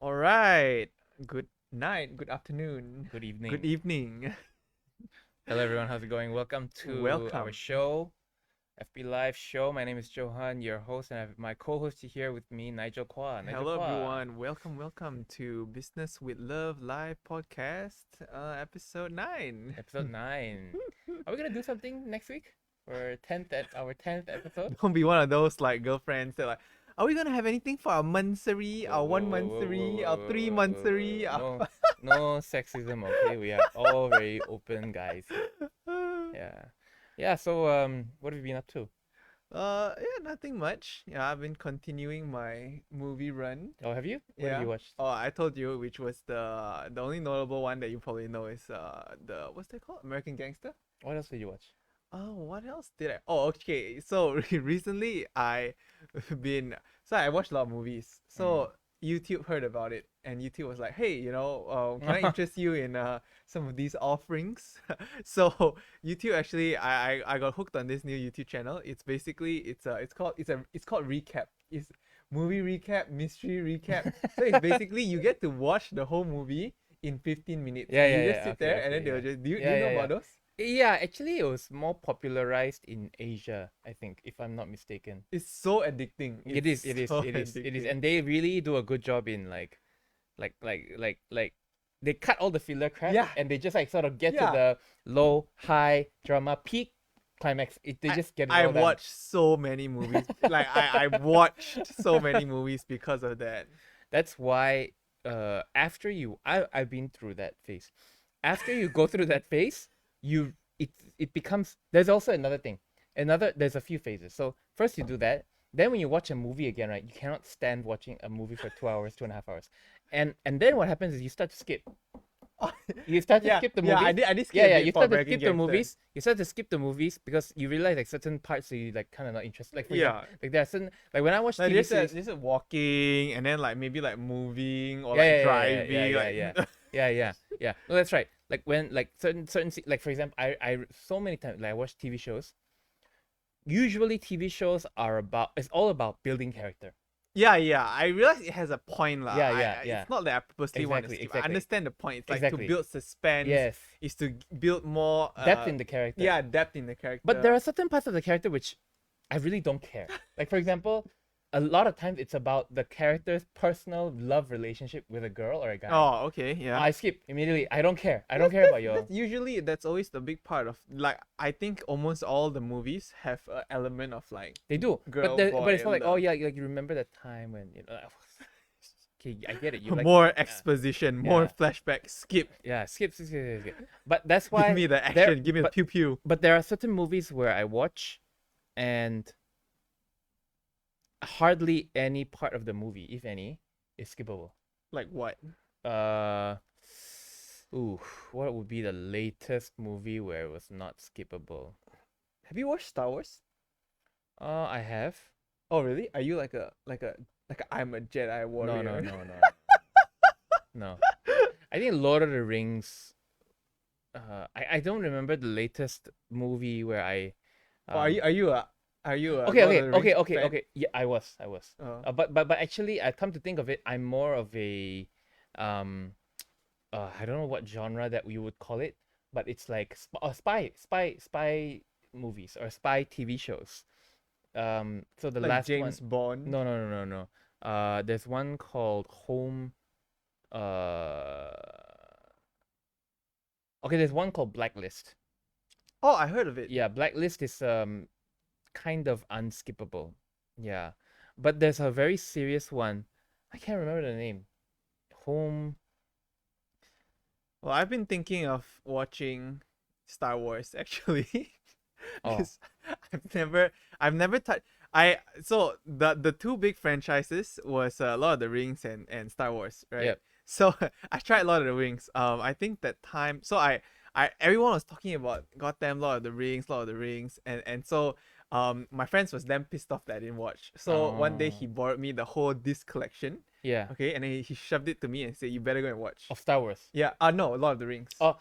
All right. Good night, good afternoon, Good good evening. evening. Hello, everyone. How's it going? Welcome to our Welcome. show, FB Live show. My name is Johan, your host, and I have my co-host here with me, Nigel Kwa. Nigel Hello, Kwa, everyone. Welcome to Business with Love live podcast, episode 9. episode 9. Are we gonna do something next week for our 10th episode? Don't be one of those like girlfriends that like, are we gonna have anything for our monthsary, Whoa, our one whoa, whoa, whoa, whoa, monthsary, our whoa, three whoa, whoa, whoa, monthsary? whoa. No, no sexism. Okay, we are all very open guys here. Yeah, yeah. So, what have you been up to? Yeah, nothing much. Yeah, I've been continuing my movie run. Oh, have you? What have Yeah. you watched? Oh, I told you which was the only notable one that you probably know is the what's that called? American Gangster? What else did you watch? Oh, what else did I? Oh, okay. So recently I been I watched a lot of movies. Mm. So YouTube heard about it and YouTube was like, "Hey, can I interest you in some of these offerings?" So YouTube actually I got hooked on this new YouTube channel. It's basically it's called Recap. It's movie recap, mystery recap. So it's basically you get to watch the whole movie in 15 minutes Yeah, and you yeah, just yeah. sit Okay, there and then okay, they'll yeah. just do you Yeah, know yeah, about yeah. those? Yeah, actually, it was more popularized in Asia, I think, if I'm not mistaken. It's so addicting. It It's is, it is, so it is, it is, addicting. and they really do a good job in like they cut all the filler crap Yeah, and they just like sort of get to yeah. the low, high drama, peak climax. They I just get it I all done. watched so many movies. Like I watched so many movies because of that. That's why, after I've been through that phase. After you go through that phase, you it becomes there's also another thing. There's a few phases. So first you do that. Then when you watch a movie again, right, you cannot stand watching a movie for 2 hours, 2.5 hours. And then what happens is you start to skip. You start to Yeah, skip the yeah. I movies. did I did skip Yeah, a yeah. bit You for start to American skip the Gangster. movies. You start to skip the movies because you realize like certain parts that you like kind of not interested. Like for example, Yeah. like there are certain like when I watch Like TV series. there's a walking and then like maybe like moving or Yeah, like yeah, yeah, yeah, yeah, driving yeah, like yeah, yeah, yeah, yeah. No, that's right. Like when like like for example, I so many times like I watch TV shows. Usually, TV shows are about it's all about building character. Yeah, yeah. I realize it has a point lah. Yeah, yeah, It's yeah. not that I purposely want to Exactly, skip. I exactly, understand the point. It's like to exactly. build suspense, Yes, is to build more depth in the character. yeah, depth in the But there character. are certain parts of the character which I really don't care. Like for example, a lot of times it's about the character's personal love relationship with a girl or a guy. Oh, okay, yeah. I skip immediately. I don't care. I don't That's care about that's your. usually that's always the big part of like I think almost all the movies have an element of like They do, girl but boy it's not like, oh love. yeah, like you remember that time when you know. Okay, I get it. You like, More yeah, exposition, more yeah, flashback. Skip. yeah. Skip. But that's Give why me the there. action. Give me the pew pew. But there are certain movies where I watch, and hardly any part of the movie, if any, is skippable. Like what? Uh, ooh, what would be the latest movie where it was not skippable? Have you watched Star Wars? I have. Oh really? Are you like a I'm a Jedi No, no, warrior? no, no, no. I think Lord of the Rings. I don't remember the latest movie where I. Or are you a Okay, Lord okay, of the Rings okay, okay, fan? okay. Yeah, I was. Oh. But actually, I come to think of it, I'm more of a, um, I don't know what genre that we would call it, but it's like spy movies or spy TV shows. So the Like last one, James Bond. no, no, no, no, no. There's one called Home. Uh, okay, there's one called Blacklist. Oh, I heard of it. Yeah, Blacklist is kind of unskippable. Yeah. But there's a very serious one. I can't remember the name. Home. Well, I've been thinking of watching Star Wars actually. Oh, Because I've never touched I so the two big franchises was Lord of the Rings and Star Wars, right? yep. So I tried Lord of the Rings. I think that time so I everyone was talking about goddamn Lord of the Rings and so my friends was damn pissed off that I didn't watch. So one day he Oh, borrowed me the whole disc collection, yeah. okay, and then he shoved it to me and said you better go and watch. Of Star Wars. Yeah, no, Lord of the Rings. Oh,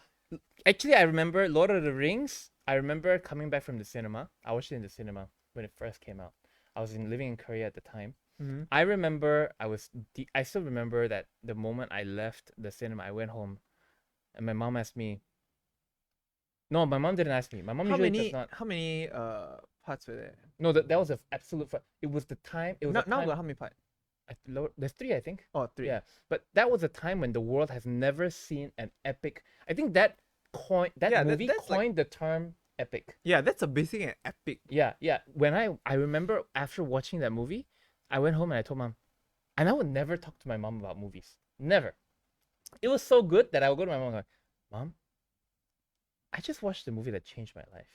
actually, I remember Lord of the Rings. I remember coming back from the cinema. I watched it in the cinema when it first came out. I was living in Korea at the time. Mm-hmm. I remember I still remember that the moment I left the cinema, I went home, and my mom asked me. No, my mom didn't ask me. My mom How usually does many not. how many parts were there? No, that was an absolute. It was the time. It was a Now time. got how many parts? There's three, I think. Oh, three. Yeah, but that was a time when the world has never seen an epic. I think that Yeah, movie that's like coined the term epic. yeah, that's a basic and epic. Yeah, yeah. When I remember after watching that movie, I went home and I told mom, and I would never talk to my mom about movies. Never. It was so good that I would go to my mom and go, Mom, I just watched the movie that changed my life.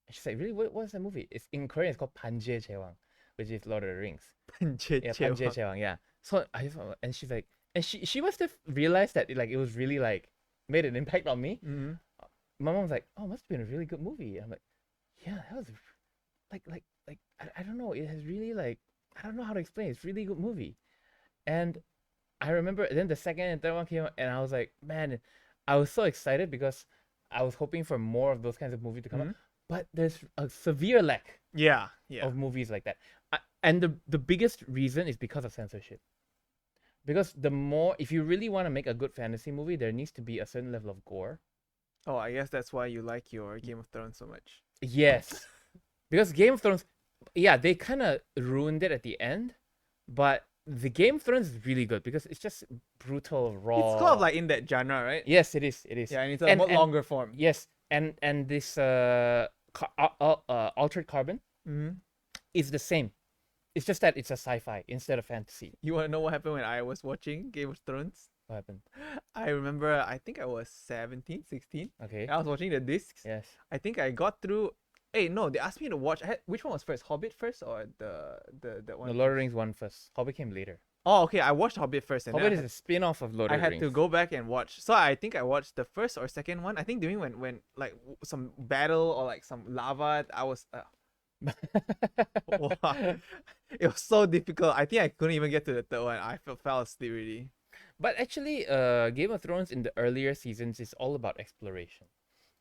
And she's like, really? What's that movie? It's in Korean. It's called Panje Chewang, which is Lord of the Rings. Yeah, Panje Chewang. Yeah. So I just and she's like, and she must have realized that it was really like made an impact on me. Mm-hmm. My mom was like, oh, it must have been a really good movie. And I'm like, yeah, that was I don't know. It has really I don't know how to explain it. It's a really good movie. And I remember then the second and third one came out, and I was like, man, I was so excited because I was hoping for more of those kinds of movies to come out. But there's a severe lack Yeah, of movies like that. And the biggest reason is because of censorship. Because if you really want to make a good fantasy movie, there needs to be a certain level of gore. Oh, I guess that's why you like your Game of Thrones so much. Yes. Because Game of Thrones, yeah, they kind of ruined it at the end, but the Game of Thrones is really good because it's just brutal, raw. It's kind of like in that genre, right? Yes, it is. It is. Yeah, and it's a more longer form. Yes, and this altered carbon is the same. It's just that it's a sci-fi instead of fantasy. You want to know what happened when I was watching Game of Thrones? What happened? I remember, I think I was 17, 16. Okay. I was watching the discs. Yes. I think I got through. Hey, no, they asked me to watch. Which one was first? Hobbit first or the one? The Lord of the Rings one first. Hobbit came later. Oh, okay. I watched Hobbit first, and Hobbit is a spin-off of Lord of the Rings. I had to go back and watch. So I think I watched the first or second one. I think during when like some battle or like some lava, I was. Wow. It was so difficult. I think I couldn't even get to the third one. I fell asleep already. But actually, Game of Thrones in the earlier seasons is all about exploration.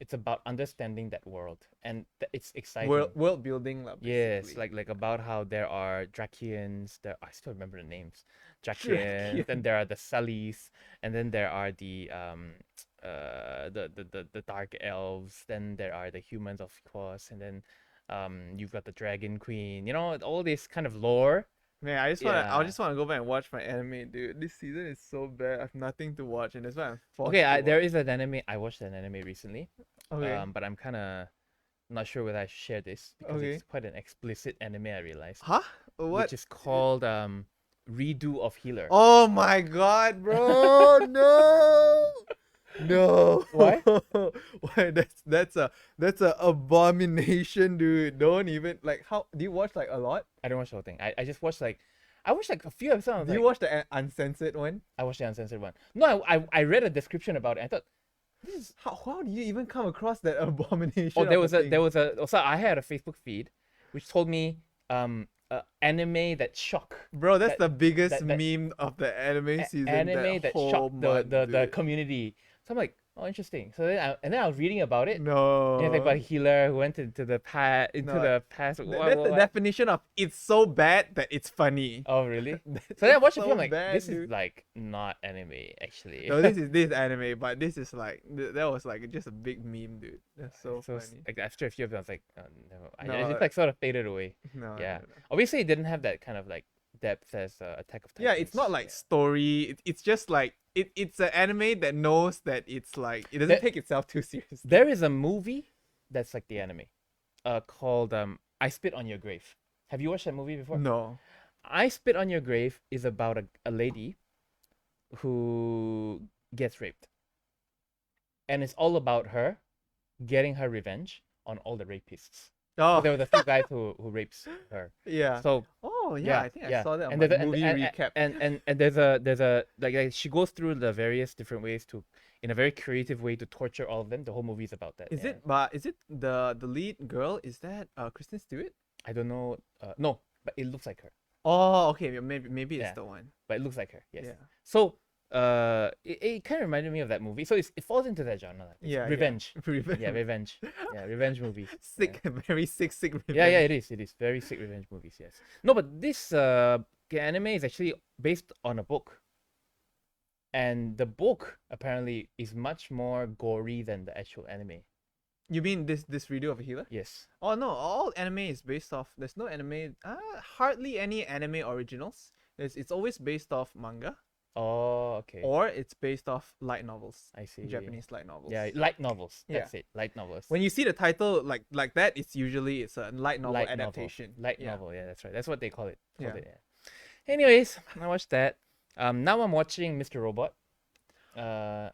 It's about understanding that world, and it's exciting. World building, yes, like about how there are Drakians. I still remember the names. Drakians. Then there are the Sullys, and then there are the dark elves. Then there are the humans, of course, and then you've got the Dragon Queen. You know, all this kind of lore. Man, I just want to go back and watch my anime, dude. This season is so bad. I have nothing to watch, and that's why I'm forced to there is an anime. I watched an anime recently. Okay. But I'm kind of not sure whether I should share this because it's quite an explicit anime. I realized. Huh? What? Which is called Redo of Healer. Oh my god, bro! No. No. Why? Why? That's a abomination, dude. Don't even how do you watch like a lot? I don't watch the whole thing. I just watched like a few episodes. Do you watch the uncensored one? I watched the uncensored one. No, I read a description about it. I thought this is how do you even come across that abomination? Oh, there was a so I had a Facebook feed which told me anime that shock. Bro, that's the biggest meme of the anime season. Anime that shocked the community. So I'm like, oh, interesting. So then I was reading about it. No. And it's like about a healer who went into the past. That's the definition of it's so bad that it's funny. Oh, really? So then I watched the film like, bad, this dude. is like not anime actually. No, this is anime, but this is like that was like just a big meme, dude. That's so funny. Like after a few of them, I was like, oh, no. No, I just like sort of faded away. No. Yeah. Obviously, it didn't have that kind of like depth as Attack of Titans. Yeah, it's not like story. It's just like it's an anime that knows that it's like it doesn't take itself too seriously. There is a movie that's like the anime, called I Spit on Your Grave. Have you watched that movie before? No. I Spit on Your Grave is about a lady who gets raped, and it's all about her getting her revenge on all the rapists. Oh, there were the few guys who rapes her. Yeah. So. Oh yeah, I think I saw that on and my movie recap. And there's a like she goes through the various different ways to, in a very creative way, to torture all of them. The whole movie is about that. Is it the lead girl? Is that Kristen Stewart? I don't know. No, but it looks like her. Oh, okay. Maybe it's the one. But it looks like her. Yes. Yeah. So It kind of reminded me of that movie. So it falls into that genre. Like, it's Yeah, revenge. yeah. Revenge. Yeah, revenge. Yeah, revenge movies. Sick, very sick revenge. Yeah, it is. It is very sick revenge movies. Yes. No, but this anime is actually based on a book, and the book apparently is much more gory than the actual anime. You mean this video of a healer? Yes. Oh no, all anime is based off. There's no anime. Hardly any anime originals. It's always based off manga, Oh, okay. or it's based off light novels. I see. Japanese light novels. Yeah, light novels. Yeah. That's it. Light novels. When you see the title like that, it's usually a light novel Light adaptation. Novel. Light Yeah. novel. Yeah, that's right. That's what they call it. Yeah. Anyways, I watched that. Now I'm watching Mr. Robot.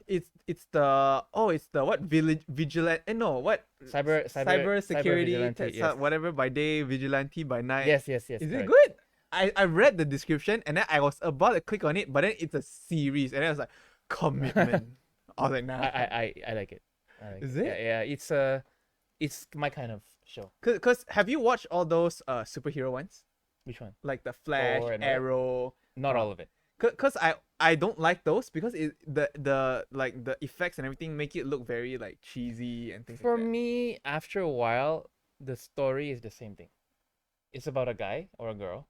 It's the what village vigilant no what cyber security vigilante, yes. whatever by day, vigilante by night. Yes. Is it correct. good? I read the description and then I was about to click on it, but then it's a series and then I was like, commitment. I was like, nah. I like it. Is it? it? Yeah, it's my kind of show. Cause have you watched all those superhero ones? Which one? Like the Flash, Thor and all that? Arrow. Not all of it. Cause I don't like those because the like the effects and everything make it look very like cheesy and things For like that. me, after a while, the story is the same thing. It's about a guy or a girl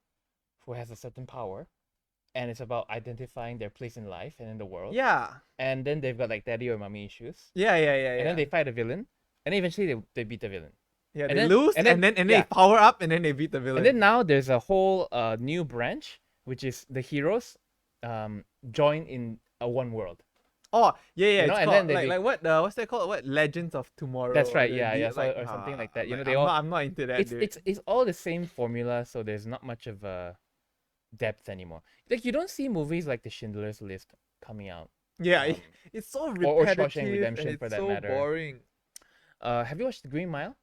who has a certain power, and it's about identifying their place in life and in the world. Yeah. And then they've got like daddy or mommy issues. Yeah. And then they fight a villain, and then eventually they beat the villain. Yeah, and they then- lose and and then- then yeah. they power up and then they beat the villain. And then now there's a whole new branch, which is the heroes join in a one world. oh yeah, you it's know, and called, then they like what what's that called? What Legends of Tomorrow? That's right, or yeah, the- yeah, so- or something like that. You know, like, they all- I'm not into that, dude. It's all the same formula, so there's not much of a depth anymore. Like you don't see movies like The Schindler's List coming out. yeah, um, it's so or repetitive Shawshank Redemption and for it's that so matter. boring. Have you watched The Green Mile?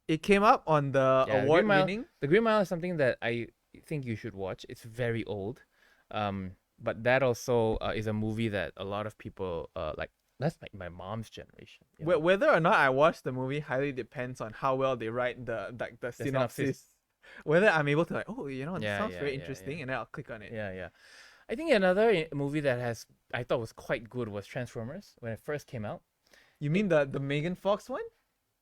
It came up on the Yeah, award Green Mile- winning. The Green Mile is something that I think you should watch. It's very old, but that also is a movie that a lot of people like. That's like my mom's generation. you know? Whether or not I watch the movie highly depends on how well they write the synopsis. synopsis. Whether I'm able to like, oh, you know, this Yeah, sounds yeah, very yeah, interesting, yeah. and then I'll click on it. Yeah. I think another movie that I thought was quite good was Transformers when it first came out. You mean the Megan Fox one?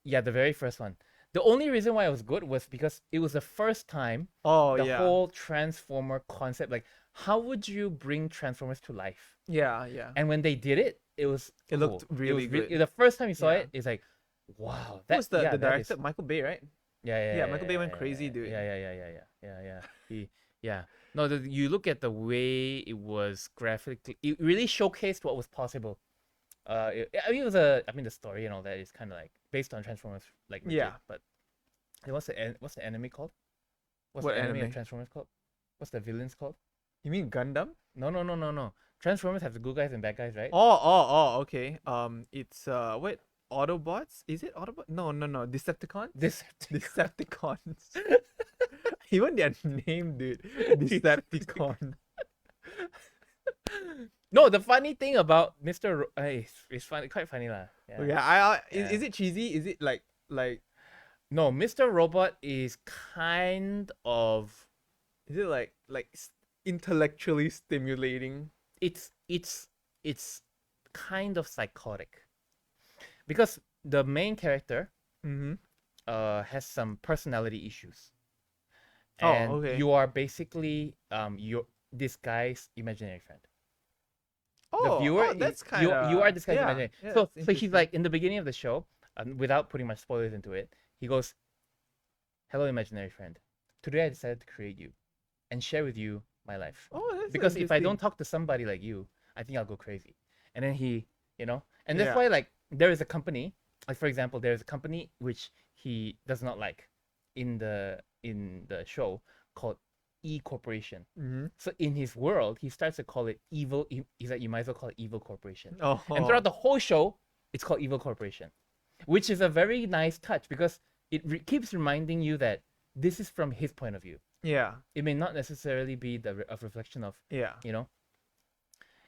Yeah, the very first one. The only reason why it was good was because it was the first time Oh the yeah. whole Transformer concept, like how would you bring Transformers to life? Yeah. And when they did it, it was It looked cool. really was good. the first time you saw Yeah. it, it's like, wow. Who was the that is- director? Michael Bay, right? Yeah, Michael Bay went crazy, dude. Yeah. No, you look at the way it was graphically, it really showcased what was possible. I mean, the story and all that is kind of like based on Transformers, like legit, Yeah. But what's the enemy called? What's What the enemy anime? of Transformers called? What's the villains called? You mean Gundam? No. Transformers have the good guys and bad guys, right? Oh, okay. It's wait, Autobots? Is it Autobots? No. Decepticons? This Decepticons. Even their name, dude. Decepticon. No, the funny thing about Mr. It's funny, quite funny lah. Yeah. Yeah, Yeah. Is it cheesy? Is it like No, Mr. Robot is kind of is it like intellectually stimulating? it's kind of psychotic because the main character Mm-hmm. has some personality issues. Oh, And okay. you are basically you're this guy's imaginary friend. Oh, The viewer, that's you kind of you are this guy's imaginary. So that's he's interesting. like in the beginning of the show, without putting much spoilers into it, he goes, "Hello, imaginary friend. Today I decided to create you, and share with you my life. Oh, that's Because if I don't interesting. talk to somebody like you, I think I'll go crazy." And then and that's Yeah. why like there is a company, like for example, there is a company which he does not like in the show called E Corporation. Mhm. So in his world, he starts to call it evil. He's like, you might as well call it Evil Corporation. Oh, And throughout the whole show, it's called Evil Corporation, which is a very nice touch because it keeps reminding you that this is from his point of view. yeah, It may not necessarily be a reflection of, yeah.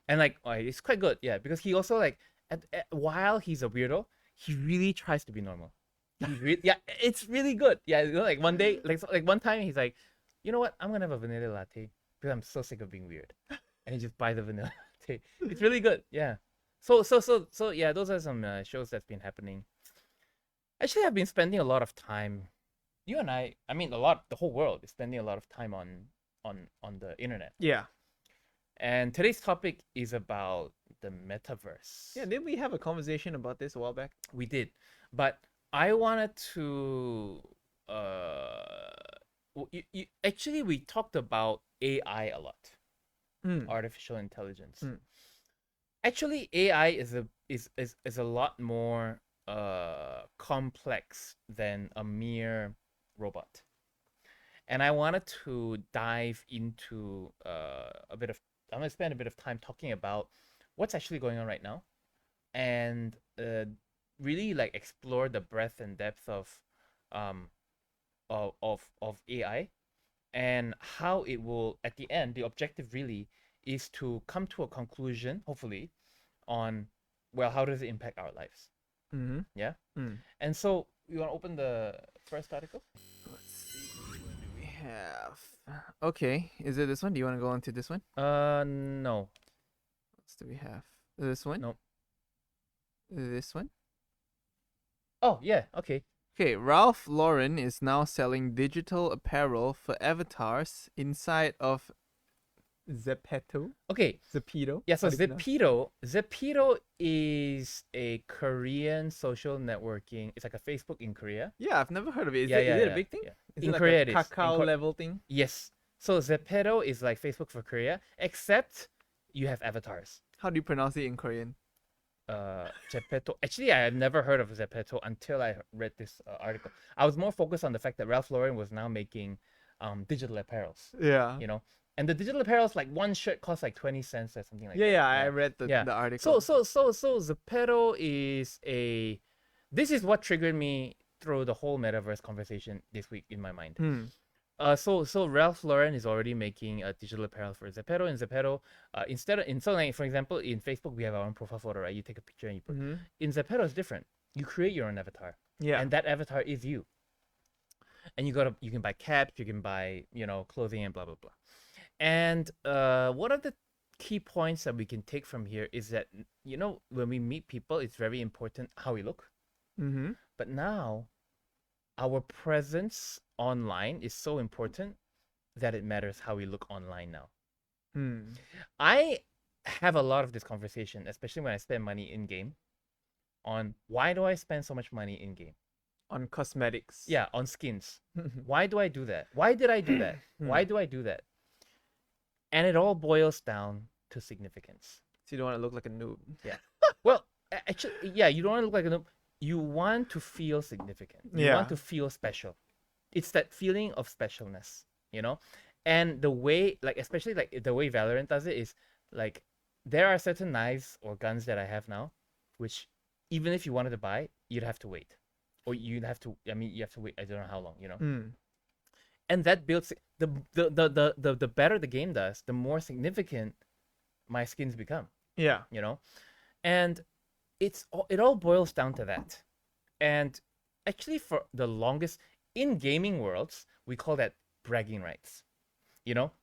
and like it's quite good, yeah, because he also like while he's a weirdo, he really tries to be normal. Yeah, it's really good. Yeah, like one day, like one time, he's like, you know what? I'm gonna have a vanilla latte because I'm so sick of being weird, and he just buys the vanilla birthday. It's really good. Yeah. So yeah, those are some shows that's been happening. Actually, I've been spending a lot of time. You and I mean, the whole world is spending a lot of time on the internet. Yeah. And today's topic is about the metaverse. Yeah, didn't we have a conversation about this a while back? We did, but I wanted to. Uh, actually, we talked about AI a lot, artificial intelligence. Actually, AI is a lot more complex than a mere robot. And I wanted to dive into a bit of. I'm gonna spend a bit of time talking about what's actually going on right now, and really like explore the breadth and depth um of AI, and how it will, at the end, the objective really is to come to a conclusion, hopefully, on, well, how does it impact our lives? Mm-hmm. Yeah. Mm. And so you want to open the first article? Let's see. What do we have? Okay. Is it this one? Do you want to go on to this one? No. What else do we have? This one? Nope. This one? Oh, yeah. Okay. Okay, Ralph Lauren is now selling digital apparel for avatars inside of Zepeto. Okay. Zepeto. Yeah, so How do you pronounce- Zepeto is a Korean social networking. It's like a Facebook in Korea. Yeah, I've never heard of it. Is Yeah, it, yeah, is it yeah, a big thing? yeah. Is In it like Korea a it is. In cacao level thing? Yes. So Zepeto is like Facebook for Korea, except you have avatars. How do you pronounce it in Korean? Zepeto. Actually, I had never heard of Zepeto until I read this article. I was more focused on the fact that Ralph Lauren was now making digital apparels. Yeah. You know, and the digital apparels, like one shirt costs like 20 cents or something like Yeah, that. yeah, I read the article. So Zepeto is a. This is what triggered me through the whole metaverse conversation this week in my mind. So Ralph Lauren is already making a digital apparel for Zepeto, and Zepeto, like, for example, in Facebook we have our own profile photo, right? You take a picture and you put. In Zepeto it's different. You create your own avatar, Yeah. and that avatar is you. And you can buy caps, you can buy clothing and blah blah blah. And one of the key points that we can take from here is that when we meet people, it's very important how we look. But now, our presence online is so important that it matters how we look online now. I have a lot of this conversation, especially when I spend money in game, on why do I spend so much money in game? On cosmetics. Yeah, on skins. Why do I do that? Why did I do that? Why do I do that? And it all boils down to significance. So you don't want to look like a noob. Yeah. Well, actually, yeah, you don't want to look like a noob. You want to feel significant. You want to feel special. It's that feeling of specialness, And the way, like, especially like the way Valorant does it is, like, there are certain knives or guns that I have now, which even if you wanted to buy, you'd have to wait, or you have to wait. I don't know how long, And that builds the better the game does, the more significant my skins become. Yeah. And it all boils down to that. And actually, for the longest in gaming worlds, we call that bragging rights.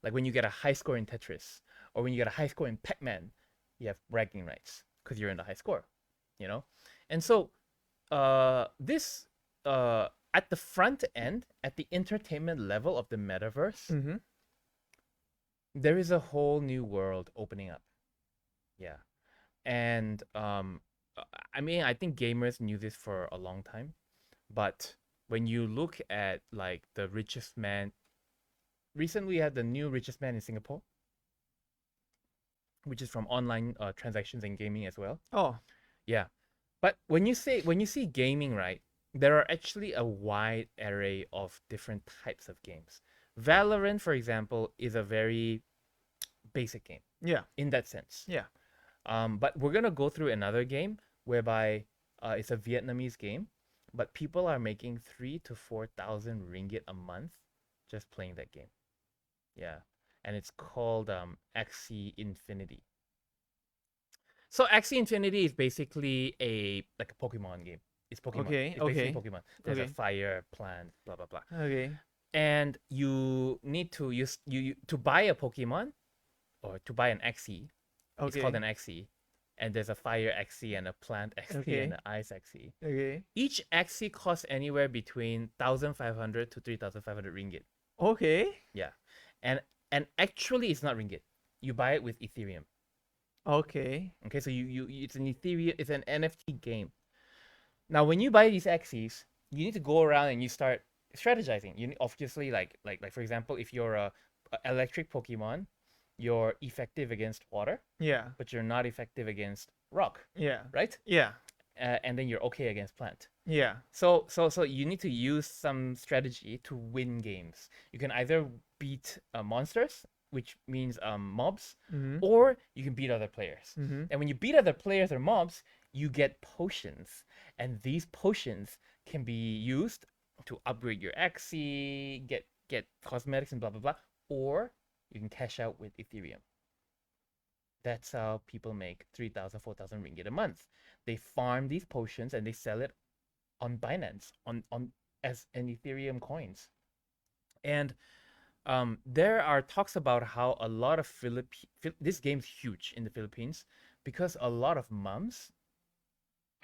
Like when you get a high score in Tetris, or when you get a high score in Pac-Man, you have bragging rights because you're in the high score. And so this at the front end, at the entertainment level of the metaverse, there is a whole new world opening up. Yeah. And I think gamers knew this for a long time, but when you look at like the richest man, recently we had the new richest man in Singapore, which is from online transactions and gaming as well. Oh. Yeah. But when you see gaming, right, there are actually a wide array of different types of games. Valorant, for example, is a very basic game. Yeah. In that sense. Yeah. But we're gonna go through another game whereby it's a Vietnamese game, but people are making 3,000 to 4,000 ringgit a month just playing that game. Yeah, and it's called Axie Infinity. So Axie Infinity is basically a Pokemon game. It's Pokemon. Okay, It's basically okay. Pokemon. There's a Okay. fire, plant, blah blah blah. Okay. And you need to use to buy a Pokemon or to buy an Axie, It's called Okay. an axie. And there's a fire axie and a plant axie and Okay. an ice axie. Okay. Each axie costs anywhere between 1,500 to 3,500 ringgit. Okay. Yeah. And and actually it's not ringgit. You buy it with Ethereum. Okay. Okay, so it's an Ethereum, it's an NFT game. Now when you buy these axes, you need to go around and you start strategizing. You obviously like for example, if you're a electric Pokemon, you're effective against water, Yeah. but you're not effective against rock, Yeah. right? Yeah. And then you're okay against plant. Yeah. So you need to use some strategy to win games. You can either beat monsters, which means mobs, Mm-hmm. or you can beat other players. Mm-hmm. And when you beat other players or mobs, you get potions, and these potions can be used to upgrade your Axie, get cosmetics and blah blah blah, or you can cash out with Ethereum. That's how people make 3,000, 4,000 ringgit a month. They farm these potions and they sell it on Binance on as an Ethereum coins. And there are talks about how a lot of this game's huge in the Philippines because a lot of moms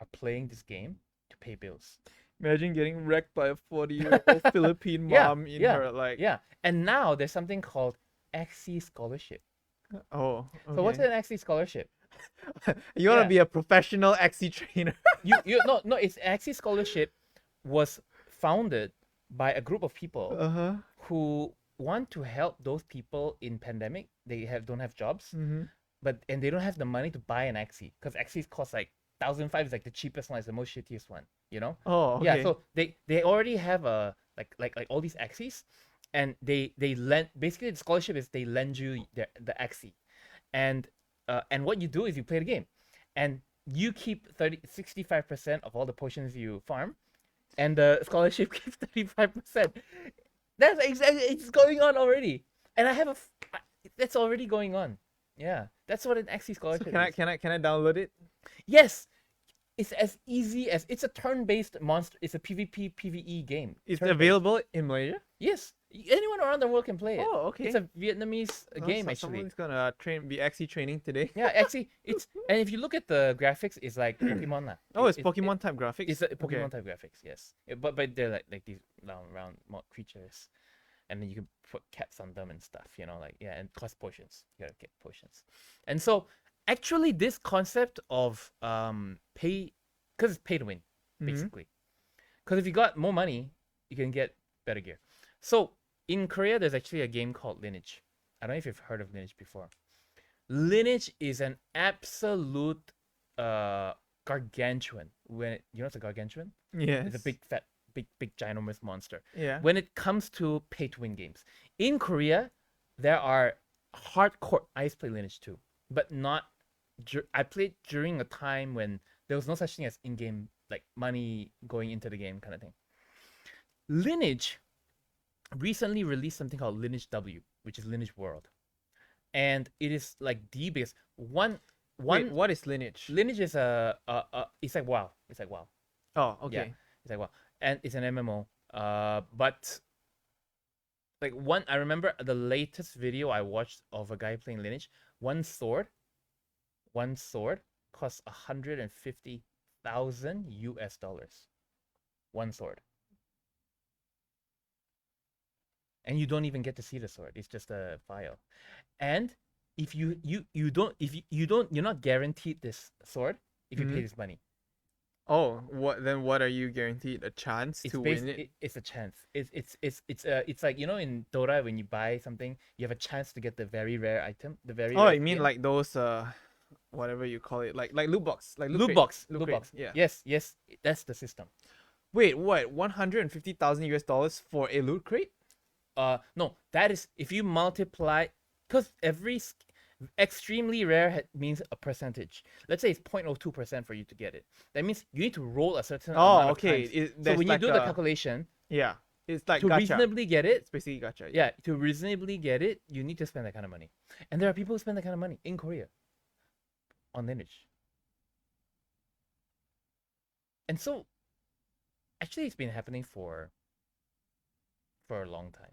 are playing this game to pay bills. Imagine getting wrecked by a 40-year-old Philippine Yeah, mom in yeah, her like. yeah. And now there's something called Axie Scholarship. Oh. So what's Okay. an Axie Scholarship? You want to Yeah. be a professional XC trainer? You no, it's Axie Scholarship was founded by a group of people Uh-huh. who want to help those people in pandemic. They don't have jobs, Mm-hmm. and they don't have the money to buy an Axie because Axies cost like 1,500 is like the cheapest one, it's the most shittiest one, you know? Oh, Yeah, okay. so they already have a like all these Axies, and they lend basically the scholarship is they lend you the Axie, and what you do is you play the game, and you keep 65% of all the potions you farm, and the scholarship keeps 35%. That's exactly it's going on already, and that's already going on. Yeah, that's what an Axie So scholarship can I is. can I can I download it? Yes, it's as easy as it's a turn-based monster. It's a PvP PvE game. It's Turn-based. available in Malaysia? Yes, anyone around the world can play it. Oh, okay. It's a Vietnamese Oh, game actually. Someone's gonna be XC training today. Yeah, actually, and if you look at the graphics, it's like Pokemon lah. Oh, it's Pokemon type graphics. It's a Okay. Pokemon type graphics, yes. But they're like these round creatures, and then you can put caps on them and stuff, like yeah, and cost potions. You gotta get potions, and so actually this concept of pay, because it's pay to win, basically. Because if you got more money, you can get better gear. So in Korea, there's actually a game called Lineage. I don't know if you've heard of Lineage before. Lineage is an absolute gargantuan. When you know what's a gargantuan? Yes. It's a big fat, big ginormous monster. Yeah. When it comes to pay to win games, in Korea, there are hardcore. I used to play Lineage too, but not. I played during a time when there was no such thing as in-game like money going into the game kind of thing. Lineage recently released something called Lineage W, which is Lineage World, and it is like the biggest one. Wait, what is Lineage? Lineage is it's like WoW. It's like WoW. Oh, Yeah, okay. it's like WoW, and it's an MMO. But like I remember the latest video I watched of a guy playing Lineage. One sword costs $150,000. One sword. And you don't even get to see the sword. It's just a file. And if you don't you're not guaranteed this sword if you pay this money. Oh, what are you guaranteed? A chance to win it? It's a chance. It's like in Dota when you buy something, you have a chance to get the very rare item, the very Oh, rare you mean skin. like those whatever you call it, like loot box, like loot crate. box, Loot loot crate, box. Yeah. Yes, that's the system. Wait, what? $150,000 for a loot crate? No, that is if you multiply, because extremely rare means a percentage. Let's say it's 0.02% for you to get it. That means you need to roll a certain amount of okay. times. So when you do the calculation, yeah, it's like to gacha. reasonably get it, It's basically gacha. yeah, to reasonably get it, you need to spend that kind of money. And there are people who spend that kind of money in Korea on Lineage. And so, actually, it's been happening for a long time.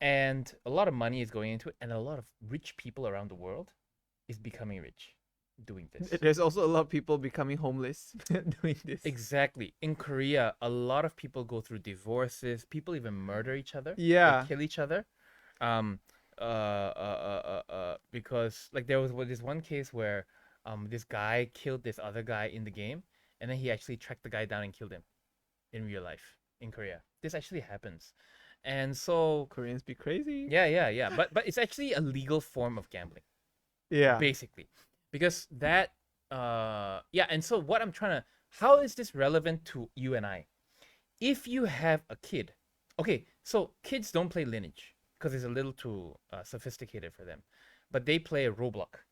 And a lot of money is going into it, and a lot of rich people around the world is becoming rich doing this. There's also a lot of people becoming homeless doing this. Exactly. In Korea, a lot of people go through divorces. People even murder each other or Yeah. kill each other. Um, because like there was this one case where this guy killed this other guy in the game, and then he actually tracked the guy down and killed him in real life in Korea. This actually happens, and so Koreans be crazy. yeah. But it's actually a legal form of gambling, Yeah. basically, because that yeah. And so what I'm trying to, how is this relevant to you and I? If you have a kid, okay, so kids don't play Lineage because it's a little too sophisticated for them, but they play Roblox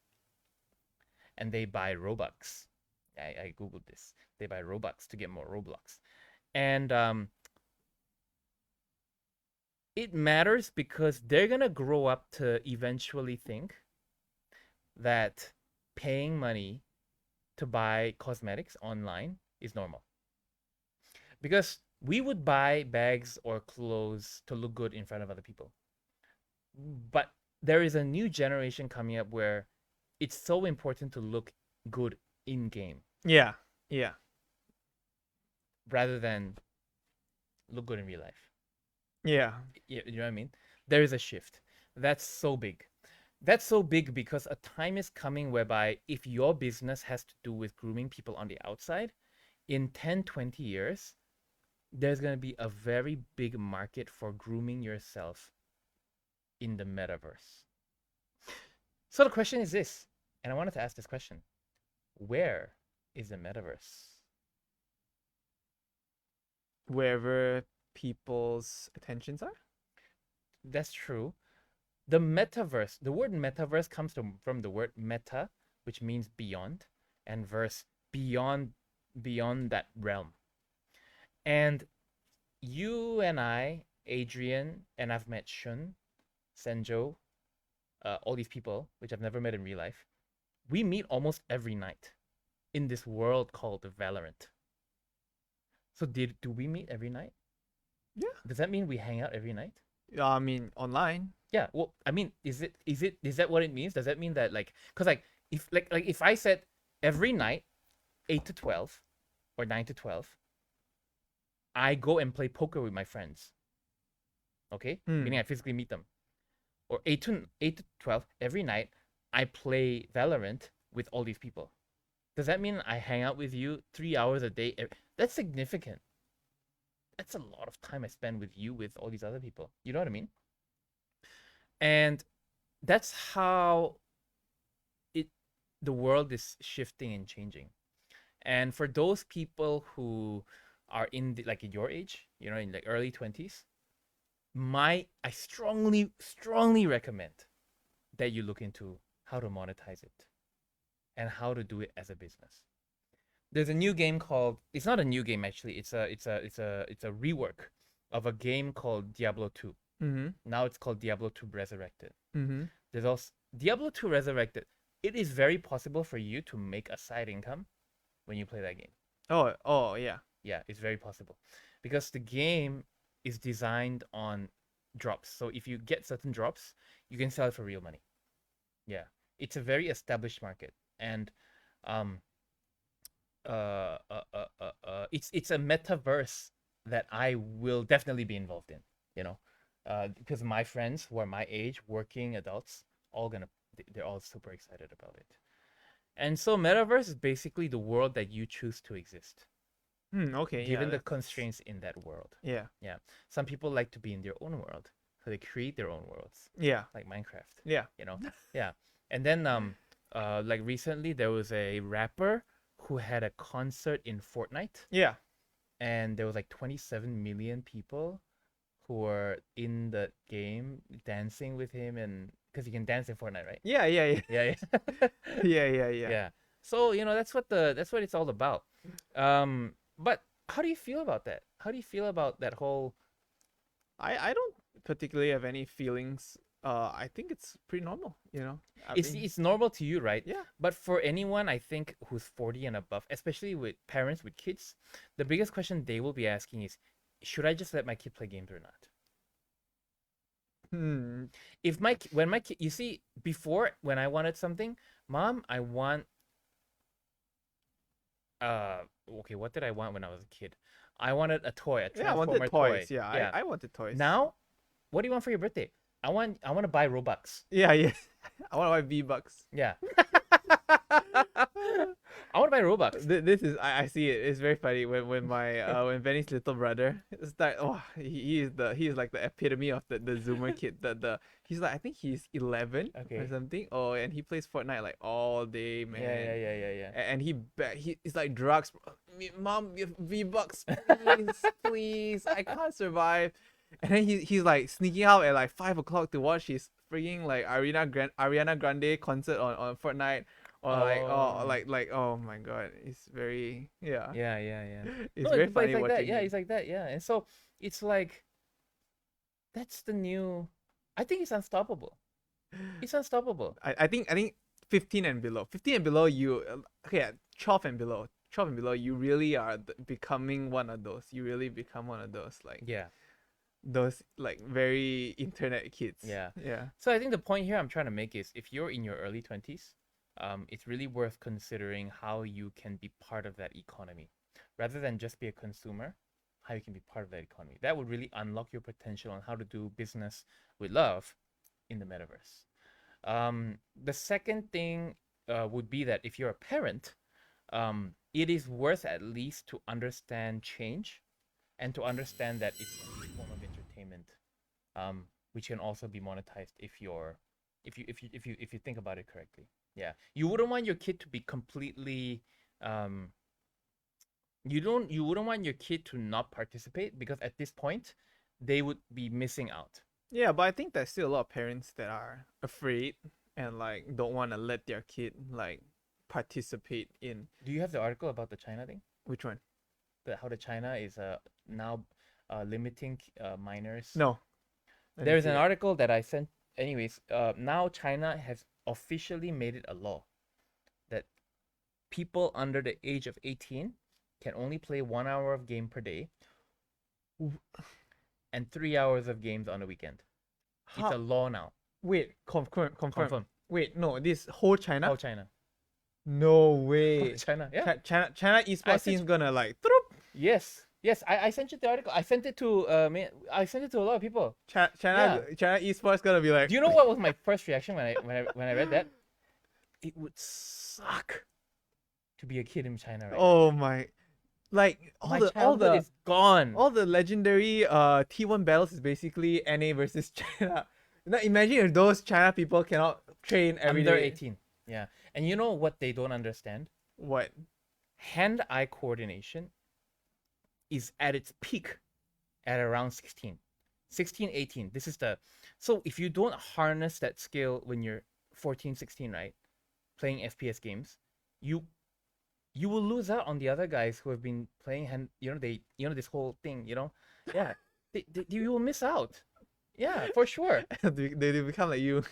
and they buy Robux. I googled this. They buy Robux to get more Roblox, and it matters because they're gonna grow up to eventually think that paying money to buy cosmetics online is normal. Because we would buy bags or clothes to look good in front of other people. But there is a new generation coming up where it's so important to look good in game Yeah. Yeah. rather than look good in real life. Yeah. You know what I mean? There is a shift. That's so big. That's so big because a time is coming whereby if your business has to do with grooming people on the outside, in 10, 20 years, there's going to be a very big market for grooming yourself in the metaverse. So the question is this, and I wanted to ask this question. Where is the metaverse? Wherever people's attentions are. That's true. The metaverse, the word metaverse comes from the word meta, which means beyond, and verse, beyond that realm. And you and I, Adrian, and I've met Shun, Senjo, all these people, which I've never met in real life, we meet almost every night in this world called Valorant. So do we meet every night? Yeah. Does that mean we hang out every night? I mean, online. Yeah. Well, I mean, is that what it means? Does that mean that like, cause like if I said every night 8 to 12 or 9 to 12, I go and play poker with my friends. Okay, meaning I physically meet them. Or 8 to 12 every night, I play Valorant with all these people. Does that mean I hang out with you 3 hours a day? That's significant. That's a lot of time I spend with you with all these other people. You know what I mean? And that's how it the world is shifting and changing. And for those people who are in like in your age, you know, in like early 20s, I strongly recommend that you look into how to monetize it and how to do it as a business. There's a new game called, it's not a new game actually, it's a rework of a game called Diablo 2. Mm-hmm. Now it's called Diablo 2 Resurrected. Mm-hmm. There's also Diablo 2 Resurrected. It is very possible for you to make a side income when you play that game. Oh, yeah. Yeah, it's very possible. Because the game is designed on drops. So if you get certain drops, you can sell it for real money. Yeah. It's a very established market. And it's a metaverse that I will definitely be involved in, you know. Because my friends who are my age, working adults, they're all super excited about it. And so metaverse is basically the world that you choose to exist, Okay. given Yeah. the constraints in that world. Yeah. Yeah. Some people like to be in their own world, so they create their own worlds, Yeah. like Minecraft, Yeah. you know? Yeah. And then like recently there was a rapper who had a concert in Fortnite, Yeah. and there was like 27 million people who were in the game dancing with him, and because you can dance in Fortnite, right? Yeah. Yeah. Yeah. Yeah, Yeah. Yeah. Yeah. yeah. So you know that's what it's all about. But how do you feel about that? How do you feel about that whole? I don't particularly have any feelings. I think it's pretty normal. I mean, It's normal to you, right? yeah. But for anyone, I think who's 40 and above, especially with parents with kids, the biggest question they will be asking is, should I just let my kid play games or not? If when my kid, you see, before when I wanted something, mom, I want uh okay, what did I want when I was a kid? I wanted a toy, a Yeah, I wanted transformer toys. toy. Yeah, Yeah. I wanted toys. Now, what do you want for your birthday? I want to buy Robux. Yeah, yeah. I want to buy V-Bucks. Yeah. I want to buy Robux. This is I see it. It's very funny when my when Benny's little brother start. Oh, he is like the epitome of the Zoomer kid. The he's like, I think he's 11 or Okay. something. Oh, and he plays Fortnite like all day, man. Yeah. And he's like drugs. Mom, V-Bucks, please, please. I can't survive. And then he's like sneaking out at like 5 o'clock to watch his freaking like Ariana Grande concert on Fortnite. Or like oh my god, it's very Yeah. it's No, very but it's funny like that. watching Yeah, him. it's like that. Yeah, and so it's like that's the new. I think it's unstoppable. It's unstoppable. I think 15 and below, 15 and below you okay, 12 and below, 12 and below you really are becoming one of those. You really become one of those like Yeah, those like very internet kids. yeah. Yeah. So I think the point here I'm trying to make is if you're in your early 20s, it's really worth considering how you can be part of that economy, rather than just be a consumer. How you can be part of that economy. That would really unlock your potential on how to do business with love in the metaverse. The second thing would be that if you're a parent, it is worth at least to understand change and to understand that it's a form of entertainment, which can also be monetized if you think about it correctly. Yeah, you wouldn't want your kid to be completely um, you wouldn't want your kid to not participate because at this point they would be missing out. Yeah, but I think there's still a lot of parents that are afraid and like don't want to let their kid like participate in Do you have the article about the China thing? which one? How the China is now limiting minors. No. I didn't There's see an that. article that I sent. Anyways, now China has officially made it a law that people under the age of 18 can only play 1 hour of game per day and 3 hours of games on the weekend. It's a How? law now. Wait, confirm. Confirm. Wait, no, this whole China? How China? No How way. China? Yeah. China I esports sent scene's you- gonna like troop. Yes. I sent you the article. I sent it to I sent it to a lot of people. China esports gonna be like. Do you know what was my first reaction when I read that? It would suck to be a kid in China right Oh my, like now. My childhood is gone. all the legendary T1 battles is basically NA versus China. Now imagine if those China people cannot train every Under day. 18. Yeah. And you know what they don't understand? What? Hand-eye coordination is at its peak at around 16. 16, 18. This is the So if you don't harness that skill when you're 14, 16, right? Playing FPS games, you will lose out on the other guys who have been playing hand, this whole thing, Yeah. You will miss out. Yeah, for sure. They become like you.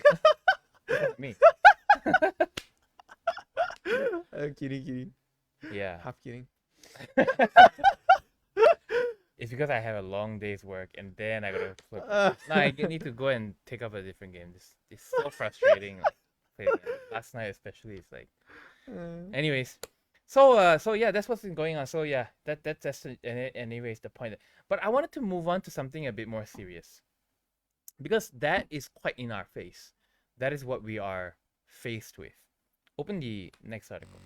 Me. Kidding. Yeah. Half kidding. It's because I have a long day's work and then I gotta flip. Uh, No, I need to go and take up a different game. This is so frustrating. Like, playing it. Last night especially, it's like. Anyways, so yeah, that's what's been going on. So yeah, anyways the point. But I wanted to move on to something a bit more serious, because that is quite in our face. That is what we are faced with. Open the next article.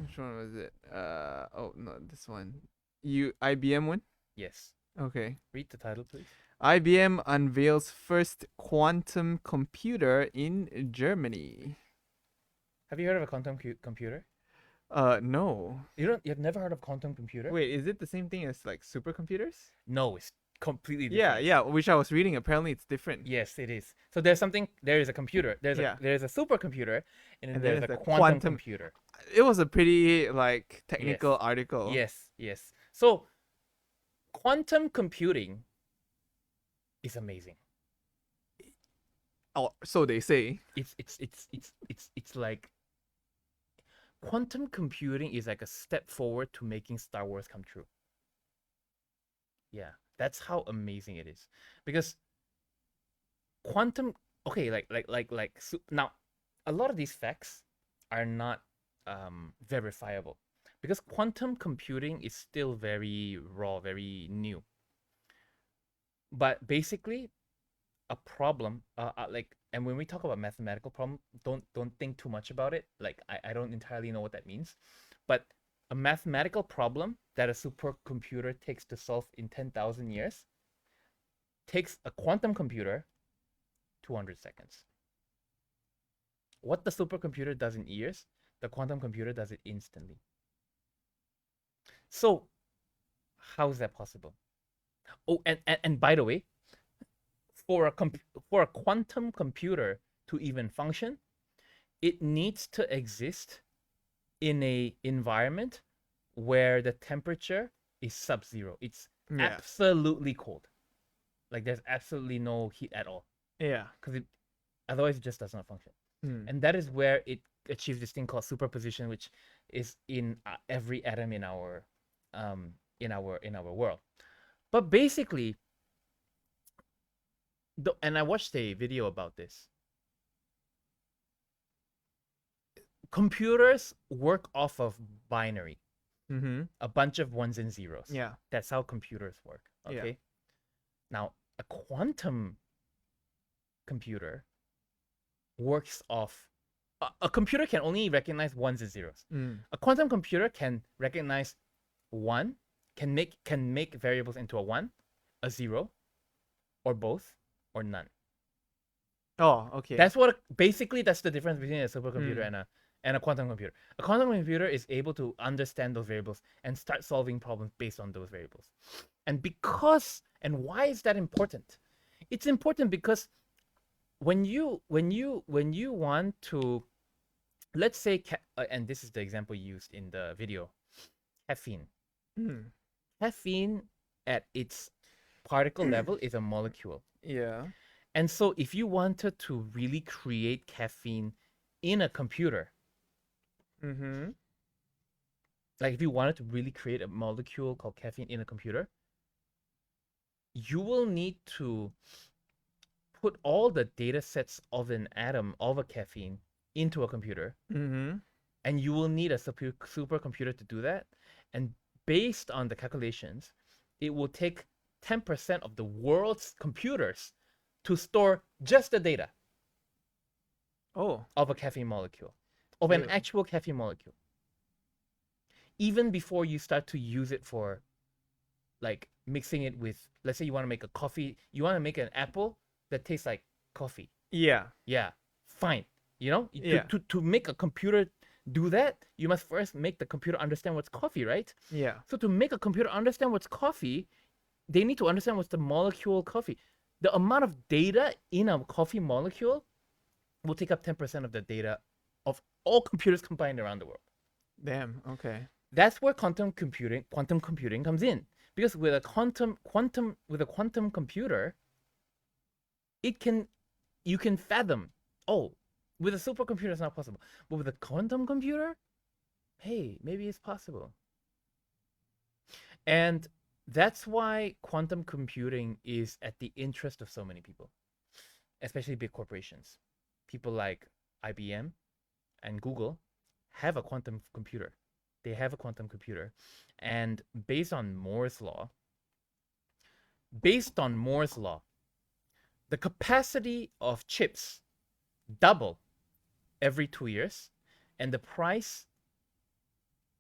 Which one was it? Oh no, this one. IBM one? Yes. Okay. Read the title, please. IBM unveils first quantum computer in Germany. Have you heard of a quantum computer? No. You've never heard of quantum computer? Wait, is it the same thing as like supercomputers? No, it's completely Yeah, different. yeah, which I was reading. Apparently, it's different. Yes, it is. So there is a computer. Yeah. There's a supercomputer, and then And there's there's a the quantum quantum- computer. It was a pretty like technical Yes. article. Yes. So quantum computing is amazing. Oh, so they say. It's like quantum computing is like a step forward to making Star Wars come true. Yeah, that's how amazing it is. Because quantum. Okay, now, a lot of these facts are not verifiable because quantum computing is still very raw, very new. But basically, a problem, and when we talk about mathematical problem, don't think too much about it. Like I don't entirely know what that means, but a mathematical problem that a supercomputer takes to solve in 10,000 years takes a quantum computer 200 seconds. What the supercomputer does in years, the quantum computer does it instantly. So, how is that possible? Oh, and by the way, for a quantum computer to even function, it needs to exist in a environment where the temperature is sub-zero. It's absolutely cold. Like there's absolutely no heat at all. Yeah. Because otherwise it just does not function. Mm. And that is where it achieves this thing called superposition, which is in every atom in our world. But basically, and I watched a video about this. Computers work off of binary, a bunch of ones and zeros. Yeah. That's how computers work. Okay. Yeah. Now, a quantum computer works off. A computer can only recognize ones and zeros. A quantum computer can recognize one, can make variables into a one, a zero, or both, or none. Oh, okay. That's basically that's the difference between a supercomputer and a quantum computer. A quantum computer is able to understand those variables and start solving problems based on those variables. And why is that important? It's important because when you want to, let's say, and this is the example used in the video, caffeine. Caffeine at its particle level is a molecule. Yeah. And so if you wanted to really create caffeine in a computer, like if you wanted to really create a molecule called caffeine in a computer, you will need to put all the data sets of an atom of a caffeine into a computer. And you will need a supercomputer to do that. And based on the calculations, it will take 10% of the world's computers to store just the data of a caffeine molecule, of an actual caffeine molecule. Even before you start to use it for, like, mixing it with, let's say you want to make a coffee, you want to make an apple that tastes like coffee. Yeah. Yeah, fine. You know, Yeah. to make a computer do that, you must first make the computer understand what's coffee, right? Yeah. So to make a computer understand what's coffee, they need to understand what's the molecule coffee. The amount of data in a coffee molecule will take up 10% of the data of all computers combined around the world. Damn. Okay. That's where quantum computing comes in. Because with a quantum computer, you can fathom, oh, with a supercomputer it's not possible. But with a quantum computer, hey, maybe it's possible. And that's why quantum computing is at the interest of so many people, especially big corporations. People like IBM and Google have a quantum computer. They have a quantum computer. And based on Moore's law, the capacity of chips double every 2 years, and the price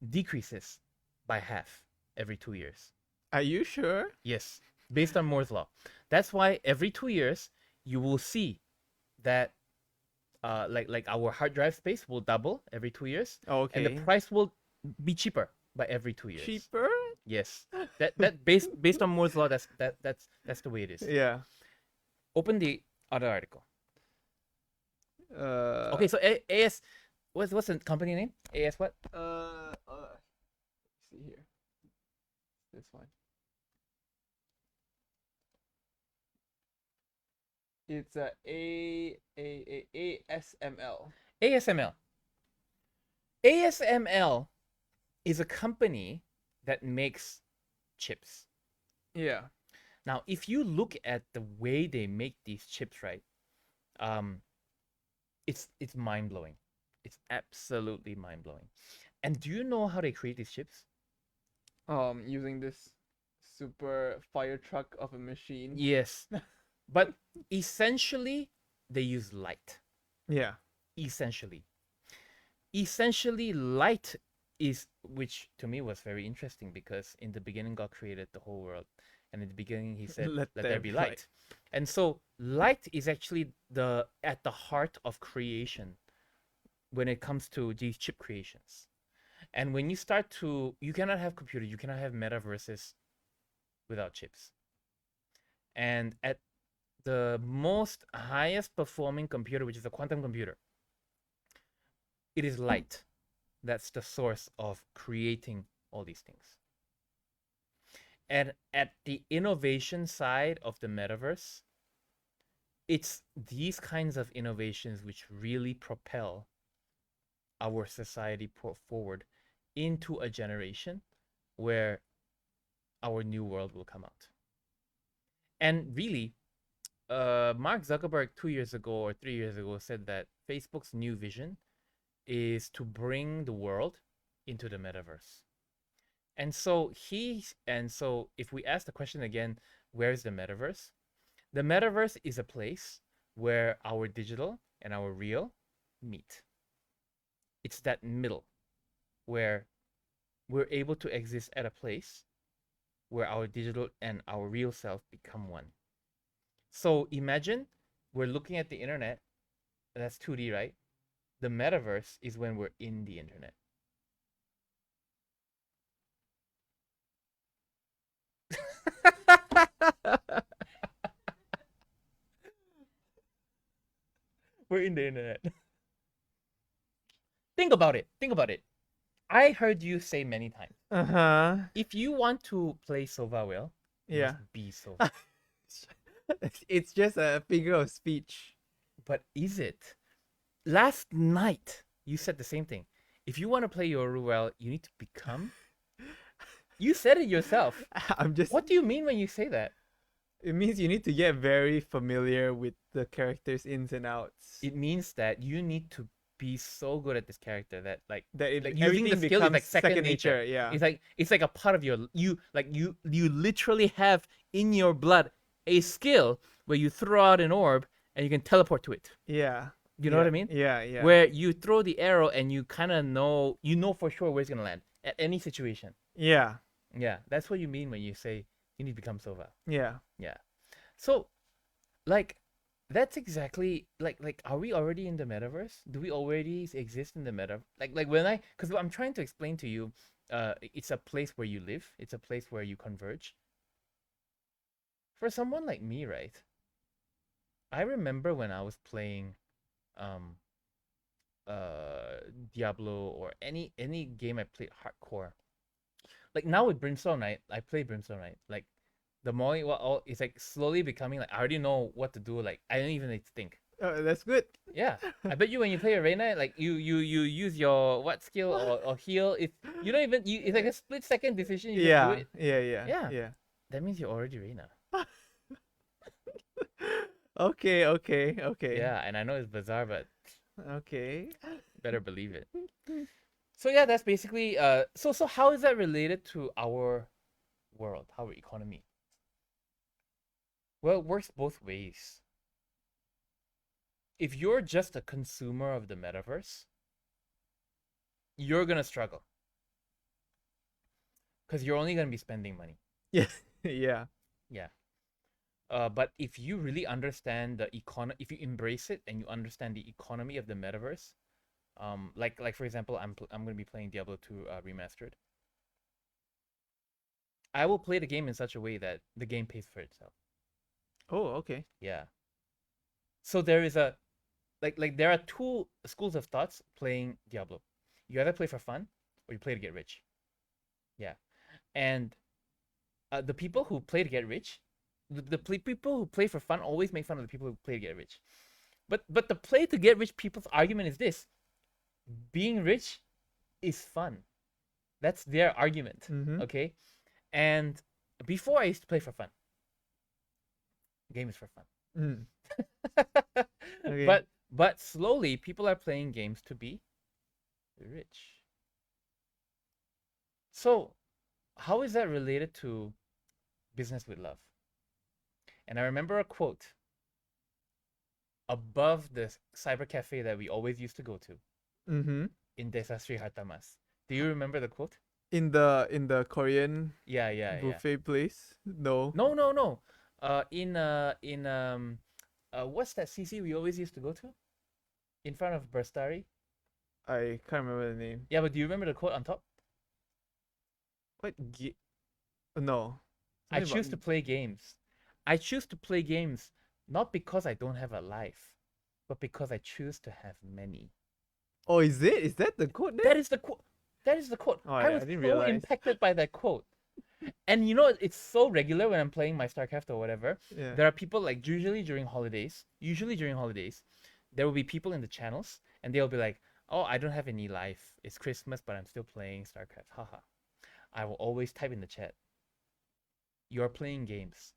decreases by half every 2 years. Are you sure? Yes, based on Moore's law. That's why every 2 years you will see that like our hard drive space will double every 2 years. Okay. And the price will be cheaper by every 2 years. Cheaper? Yes. That based on Moore's law, that's the way it is. Yeah. Open the other article. Okay, so AS, what's the company name? AS what? Let's see here. This one. It's ASML. ASML. ASML is a company that makes chips. Yeah. Now, if you look at the way they make these chips, right? Um, it's mind blowing. It's absolutely mind blowing. And do you know how they create these chips? Using this super fire truck of a machine. Yes, but essentially they use light. Yeah. Essentially, light is, which to me was very interesting, because in the beginning God created the whole world, and in the beginning He said, Let "Let there there be be light. light." And so light is actually the at the heart of creation when it comes to these chip creations. And when you start to, you cannot have computers, you cannot have metaverses without chips. And at the most highest performing computer, which is a quantum computer, it is light. That's the source of creating all these things. And at the innovation side of the metaverse, it's these kinds of innovations which really propel our society forward into a generation where our new world will come out. And really, Mark Zuckerberg 2 years ago or 3 years ago said that Facebook's new vision is to bring the world into the metaverse. And so if we ask the question again, where's the metaverse? The metaverse is a place where our digital and our real meet. It's that middle where we're able to exist at a place where our digital and our real self become one. So imagine we're looking at the internet, that's 2D, right? The metaverse is when we're in the internet. We're in the internet. Think about it. Think about it. I heard you say many times, Uh-huh. if you want to play Sova well, you Yeah. must be Sova. It's just a figure of speech. But is it? Last night, you said the same thing. If you want to play Yoru well, you need to become. You said it yourself. I'm just What do you mean when you say that? It means you need to get very familiar with the characters' ins and outs. It means that you need to be so good at this character that like That using the everything skill is becomes like second nature. Yeah. It's like a part of your you literally have in your blood a skill where you throw out an orb and you can teleport to it. Yeah. You know what I mean? Yeah, yeah. Where you throw the arrow and you kind of know, for sure where it's gonna land at any situation. Yeah. Yeah, that's what you mean when you say you need to become Sova. Yeah. Yeah. So, like, that's exactly are we already in the metaverse? Do we already exist in the meta? Like when because I'm trying to explain to you, it's a place where you live. It's a place where you converge. For someone like me, right? I remember when I was playing, um, Diablo or any game I played hardcore. Like now with Brimstone Knight, I play Brimstone Knight. Like the more it's like slowly becoming like I already know what to do. Like I don't even need to think. Oh, that's good. Yeah, I bet you when you play Arena, like you use your what skill or heal. If you don't even it's like a split-second decision. You just do it. Yeah. Yeah, that means you're already Reina. Okay. Yeah, and I know it's bizarre, but Okay. better believe it. So yeah, that's basically so how is that related to our world, our economy? Well, it works both ways. If you're just a consumer of the metaverse, you're gonna struggle because you're only gonna be spending money. Yeah. Yeah. Yeah. But if you really understand the if you embrace it and you understand the economy of the metaverse, like for example, I'm gonna be playing Diablo 2 remastered. I will play the game in such a way that the game pays for itself. Oh, okay. Yeah. So there is a there are two schools of thoughts playing Diablo. You either play for fun or you play to get rich. Yeah. And the people who play to get rich, people who play for fun always make fun of the people who play to get rich. But the play to get rich people's argument is this: being rich is fun. That's their argument. Mm-hmm. Okay. And before I used to play for fun. The game is for fun. Mm. Okay. But slowly people are playing games to be rich. So how is that related to business with love? And I remember a quote above the cyber cafe that we always used to go to Mm-hmm. in Desa Sri Hartamas. Do you remember the quote? In the Korean Yeah. buffet place? No, No. What's that CC we always used to go to in front of Burstari? I can't remember the name. Yeah, but do you remember the quote on top? What? No. I Something choose to about. play games. I choose to play games not because I don't have a life, but because I choose to have many. Oh, is it? Is that the code there? That is the quote. That is the quote. Oh, I I was didn't so realize. impacted by that quote. And you know, it's so regular when I'm playing my StarCraft or whatever. Yeah. There are people like usually during holidays, there will be people in the channels and they'll be like, "Oh, I don't have any life. It's Christmas, but I'm still playing StarCraft." Haha. I will always type in the chat, "You're playing games,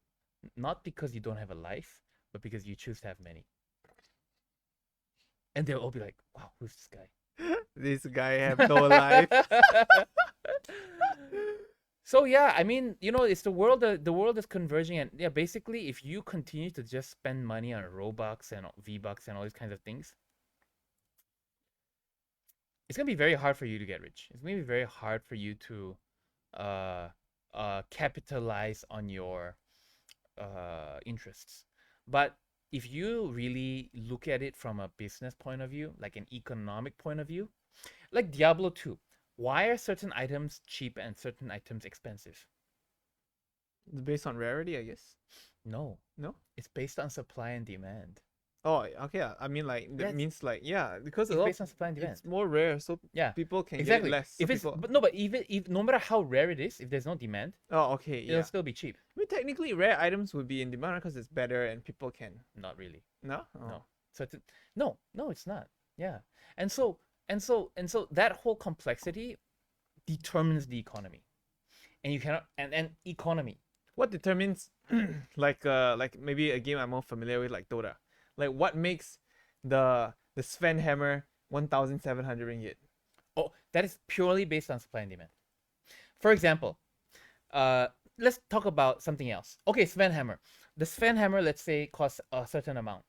not because you don't have a life, but because you choose to have many." And they'll all be like, "Wow, who's this guy?" This guy have no life. So yeah, I mean, you know, it's the world. The world is converging, and yeah, basically, if you continue to just spend money on Robux and V-Bucks and all these kinds of things, it's gonna be very hard for you to get rich. It's gonna be very hard for you to, uh, capitalize on your interests. But if you really look at it from a business point of view, like an economic point of view, like Diablo 2, why are certain items cheap and certain items expensive? It's based on rarity, I guess. No, No? it's based on supply and demand. Oh, okay. I mean, like that Yes, means like yeah, because a it's lot based on supply and demand. it's more rare, so Yeah, people can get it exactly. less. So If it's people. but no, but even if no matter how rare it is, if there's no demand, Oh, okay, it'll yeah. still be cheap. I mean, technically, rare items would be in demand because it's better and people can. Not really. No. Oh. No. No, it's not. Yeah. And so that whole complexity determines the economy. And you cannot and economy. What determines like maybe a game I'm more familiar with like Dota. Like what makes the Sven Hammer 1,700 ringgit? Oh, that is purely based on supply and demand. For example, uh let's talk about something else. Okay, Sven Hammer. The Sven Hammer, let's say, costs a certain amount.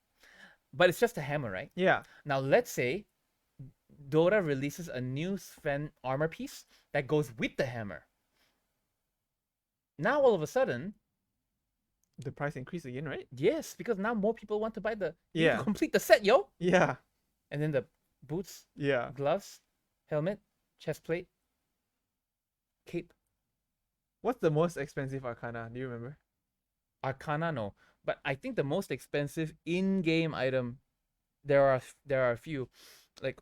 But it's just a hammer, right? Yeah. Now let's say Dota releases a new Sven armor piece that goes with the hammer. Now all of a sudden, The price increase again, right? yes, because now more people want to buy the you need Yeah. to complete the set, yo. Yeah. And then the boots, Yeah. gloves, helmet, chest plate, cape, What's the most expensive Arcana? Do you remember? Arcana, no. But I think the most expensive in-game item, there are a few. Like,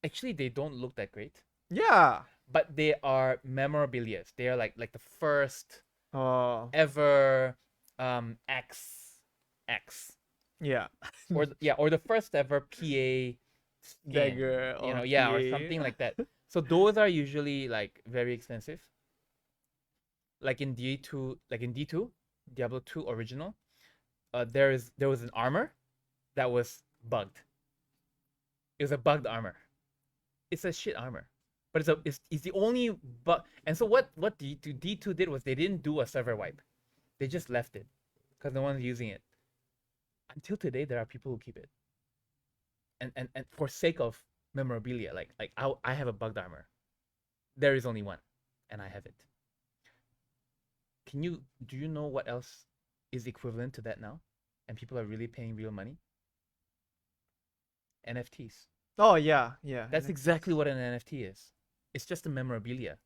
actually they don't look that great, Yeah. but they are memorabilia. They are like the first Oh. ever X, Yeah. or the first ever PA skin, Dagger you or know, yeah, or PA. something like that. So those are usually like very expensive. Like in D2, Diablo 2 original, there was an armor that was bugged. It was a bugged armor. It's a shit armor, but it's the only bug. And so what D2 did was they didn't do a server wipe. They just left it because no one's using it. Until today, there are people who keep it, and for sake of memorabilia, like I have a bugged armor. There is only one, and I have it. Do you know what else is equivalent to that now? And people are really paying real money? NFTs. Oh yeah, yeah. That's exactly what an NFT is. It's just a memorabilia.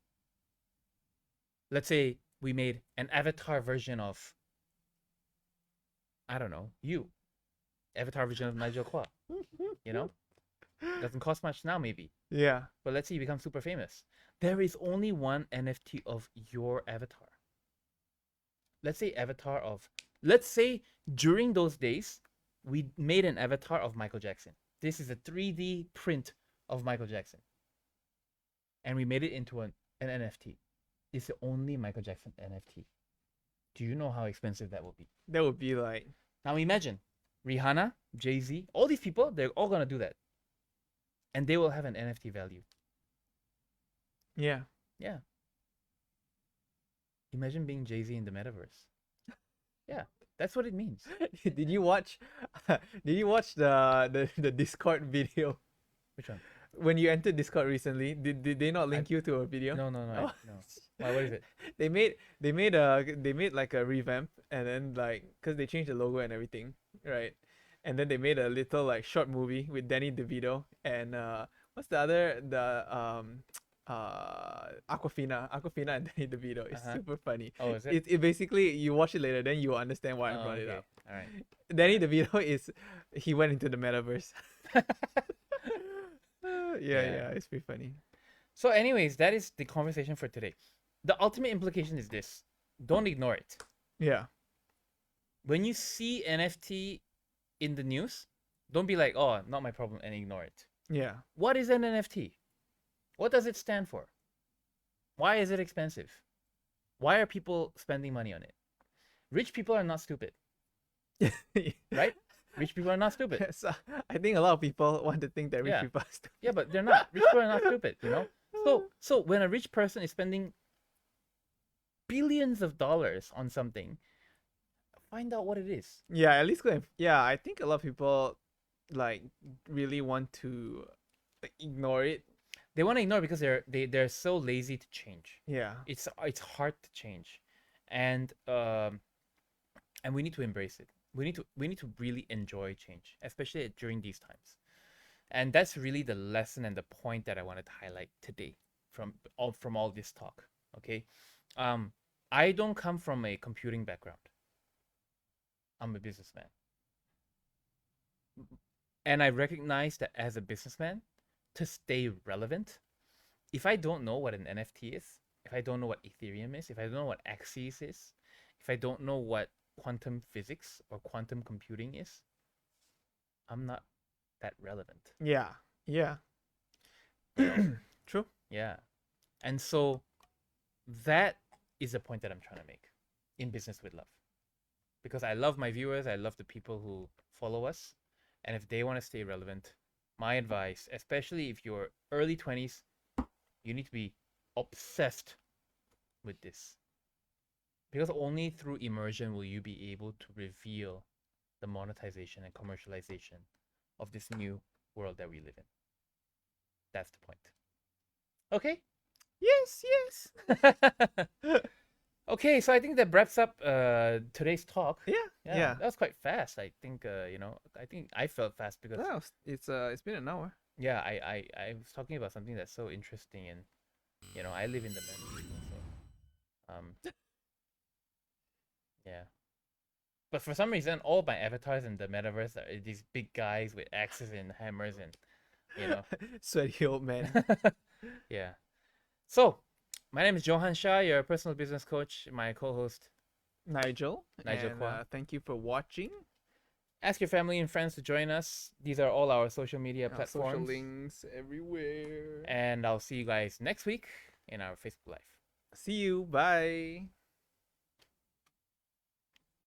Let's say we made an avatar version of, I don't know, you. Avatar version of Nigel Kwa. You know? Doesn't cost much now, maybe. Yeah. But let's say you become super famous. There is only one NFT of your avatar. Let's say during those days, we made an avatar of Michael Jackson. This is a 3D print of Michael Jackson. And we made it into an NFT. It's the only Michael Jackson NFT. Do you know how expensive that will be? That would be like Now imagine Rihanna, Jay-Z, all these people, they're all gonna do that. And they will have an NFT value. Yeah. Yeah. Imagine being Jay-Z in the metaverse. Yeah, that's what it means. Did you watch did you watch the Discord video? Which one? When you entered Discord recently, did they not link you to a video? No. Oh. No. Why? What is it? They made like a revamp, and then like because they changed the logo and everything, right? And then they made a little like short movie with Danny DeVito and what's the other Aquafina and Danny DeVito. It's super funny. Oh, is it? It basically, you watch it later, then you will understand why I Oh, brought it okay. up. All right. Danny DeVito he went into the metaverse. Yeah, it's pretty funny. So, anyways, that is the conversation for today. The ultimate implication is this: don't ignore it. Yeah. When you see NFT in the news, don't be like, "Oh, not my problem," and ignore it. Yeah. What is an NFT? What does it stand for? Why is it expensive? Why are people spending money on it? Rich people are not stupid, right? Rich people are not stupid. So, I think a lot of people want to think that rich Yeah. people are stupid. Yeah, but they're not. Rich people are not stupid, you know? So when a rich person is spending billions of dollars on something, find out what it is. Yeah, at least I think a lot of people like really want to like, ignore it. They want to ignore because they're so lazy to change. Yeah. It's hard to change, and we need to embrace it. We need to really enjoy change, especially during these times. And that's really the lesson and the point that I wanted to highlight today from all this talk. Okay, I don't come from a computing background. I'm a businessman, and I recognize that as a businessman, to stay relevant, if I don't know what an NFT is, if I don't know what Ethereum is, if I don't know what Axis is, if I don't know what quantum physics or quantum computing is, I'm not that relevant. Yeah. True. Yeah. And so that is the point that I'm trying to make in Business with Love. Because I love my viewers, I love the people who follow us. And if they want to stay relevant, my advice, especially if you're early 20s, you need to be obsessed with this. Because only through immersion will you be able to reveal the monetization and commercialization of this new world that we live in. That's the point. Okay? Yes. Okay, so I think that wraps up today's talk. Yeah. That was quite fast. I think I think I felt fast because Well, it's been an hour. yeah, I was talking about something that's so interesting, and I live in the metaverse, so yeah. But for some reason, all my avatars in the metaverse are these big guys with axes and hammers, and Sweaty old man. yeah. So, my name is Johan Shah, your personal business coach. My co-host, Nigel. Nigel And Kwan. thank you for watching. Ask your family and friends to join us. These are all our social media Our platforms. social links everywhere. And I'll see you guys next week in our Facebook Live. See you. Bye.